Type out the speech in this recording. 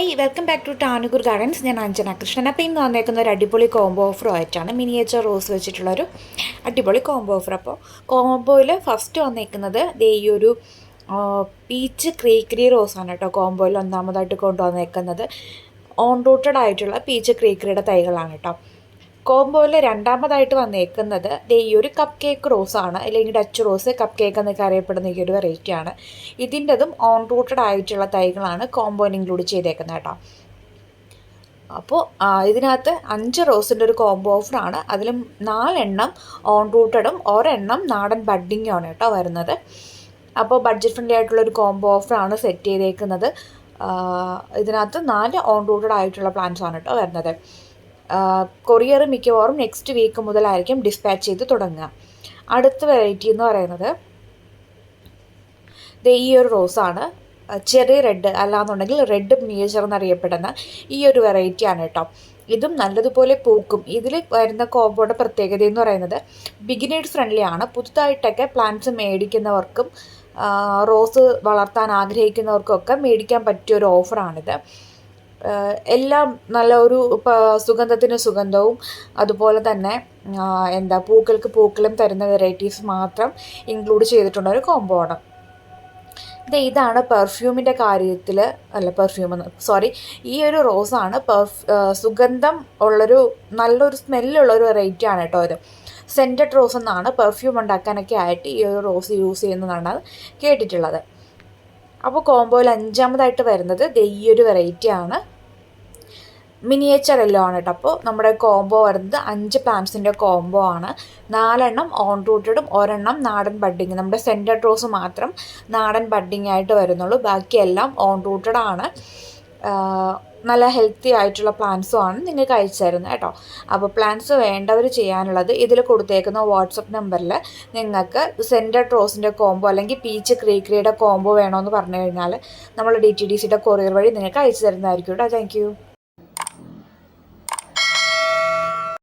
Hi welcome back to Tanukoor gardens. ഞാൻ അഞ്ജന കൃഷ്ണൻ. അപ്പോൾ ഇന്ന് വന്നേക്കുന്ന ഒരു അടിപൊളി കോംബോ ഓഫറും ആയിട്ടാണ് മിനിയേച്ചർ റോസ് വെച്ചിട്ടുള്ളൊരു അടിപൊളി കോംബോ ഓഫർ. അപ്പോൾ കോംബോയിൽ ഫസ്റ്റ് വന്നേക്കുന്നത് ഈ ഒരു പീച്ച് ക്രീക്കറി റോസാണ് കേട്ടോ. കോംബോയിൽ ഒന്നാമതായിട്ട് കൊണ്ടുവന്നേക്കുന്നത് ഓൺ റൂട്ടഡ് ആയിട്ടുള്ള പീച്ച് ക്രീക്കറിയുടെ തൈകളാണ് കേട്ടോ. കോംബോയിൽ രണ്ടാമതായിട്ട് വന്നേക്കുന്നത് ഈ ഒരു കപ്പ് കേക്ക് റോസാണ്, അല്ലെങ്കിൽ ഡച്ച് റോസ്, കപ്പ് കേക്ക് എന്നൊക്കെ അറിയപ്പെടുന്ന ഈ ഒരു വെറൈറ്റിയാണ്. ഇതിൻ്റെതും ഓൺ റൂട്ടഡ് ആയിട്ടുള്ള തൈകളാണ് കോംബോയിൽ ഇൻക്ലൂഡ് ചെയ്തേക്കുന്നത് കേട്ടോ. അപ്പോൾ ഇതിനകത്ത് 5 റോസിൻ്റെ ഒരു കോംബോ ഓഫറാണ്. അതിലും 4 ഓൺ റൂട്ടഡും ഒരെണ്ണം നാടൻ ബഡ്ഡിങ്ങുമാണ് കേട്ടോ വരുന്നത്. അപ്പോൾ ബഡ്ജറ്റ് ഫ്രണ്ട്ലി ആയിട്ടുള്ളൊരു കോംബോ ഓഫറാണ് സെറ്റ് ചെയ്തേക്കുന്നത്. ഇതിനകത്ത് 4 ഓൺ റൂട്ടഡ് ആയിട്ടുള്ള പ്ലാന്റ്സ് ആണ് കേട്ടോ വരുന്നത്. കൊറിയർ മിക്കവാറും നെക്സ്റ്റ് വീക്ക് മുതലായിരിക്കും ഡിസ്പാച്ച് ചെയ്ത് തുടങ്ങുക. അടുത്ത വെറൈറ്റി എന്ന് പറയുന്നത് ഈ ഒരു റോസാണ്. ചെറി റെഡ് അല്ലാന്നുണ്ടെങ്കിൽ റെഡ് മിനിയേച്ചർ എന്നറിയപ്പെടുന്ന ഈ ഒരു വെറൈറ്റിയാണ് കേട്ടോ. ഇതും നല്ലതുപോലെ പൂക്കും. ഇതിൽ വരുന്ന കോംബോയുടെ പ്രത്യേകത എന്ന് പറയുന്നത് ബിഗിനേഴ്സ് ഫ്രണ്ട്ലി ആണ്. പുതുതായിട്ടൊക്കെ പ്ലാന്റ്സ് മേടിക്കുന്നവർക്കും റോസ് വളർത്താൻ ആഗ്രഹിക്കുന്നവർക്കൊക്കെ മേടിക്കാൻ പറ്റിയൊരു ഓഫറാണിത്. എല്ലാം നല്ല ഒരു സുഗന്ധത്തിന് സുഗന്ധവും അതുപോലെ തന്നെ പൂക്കൾക്ക് പൂക്കളും തരുന്ന വെറൈറ്റീസ് മാത്രം ഇൻക്ലൂഡ് ചെയ്തിട്ടുള്ള ഒരു കോംബോ ആണ്. ഇതാണ് പെർഫ്യൂമിൻ്റെ കാര്യത്തിൽ ഈ ഒരു റോസാണ് സുഗന്ധം ഉള്ളൊരു നല്ലൊരു സ്മെല്ലുള്ളൊരു വെറൈറ്റിയാണ് കേട്ടോ. ഇത് സെൻറ്റഡ് റോസ് എന്നാണ് പെർഫ്യൂം ഉണ്ടാക്കാനൊക്കെ ആയിട്ട് ഈ ഒരു റോസ് യൂസ് ചെയ്യുന്നതാണ് കേട്ടിട്ടുള്ളത്. അപ്പോൾ കോംബോയിൽ 5ാമതായിട്ട് വരുന്നത് ഈ ഒരു വെറൈറ്റിയാണ്. മിനിയേച്ചർ എല്ലോ ആണ് കേട്ടോ. അപ്പോൾ നമ്മുടെ കോംബോ വരുന്നത് 5 പ്ലാന്റ്സിൻ്റെ കോംബോ ആണ്. 4 ഓൺ റൂട്ടഡും ഒരെണ്ണം നാടൻ ബഡ്ഡിങ്. നമ്മുടെ സെൻറ്റഡ് റോസ് മാത്രം നാടൻ ബഡ്ഡിങ് ആയിട്ട് വരുന്നുള്ളൂ. ബാക്കിയെല്ലാം ഓൺ റൂട്ടഡ് ആണ്. നല്ല ഹെൽത്തി ആയിട്ടുള്ള പ്ലാന്റ്സും ആണ് നിങ്ങൾക്ക് അയച്ചു തരുന്നത് കേട്ടോ. അപ്പോൾ പ്ലാന്റ്സ് വേണ്ടവർ ചെയ്യാനുള്ളത് ഇതിൽ കൊടുത്തേക്കുന്ന വാട്സപ്പ് നമ്പറിൽ നിങ്ങൾക്ക് സെൻറ്റഡ് റോസിൻ്റെ കോംബോ അല്ലെങ്കിൽ പീച്ച് ക്രീക്കറിയുടെ കോംബോ വേണമെന്ന് പറഞ്ഞു കഴിഞ്ഞാൽ നമ്മൾ DTDCയുടെ കൊറിയർ വഴി നിങ്ങൾക്ക് അയച്ചു തരുന്നതായിരിക്കും കേട്ടോ. Thank you.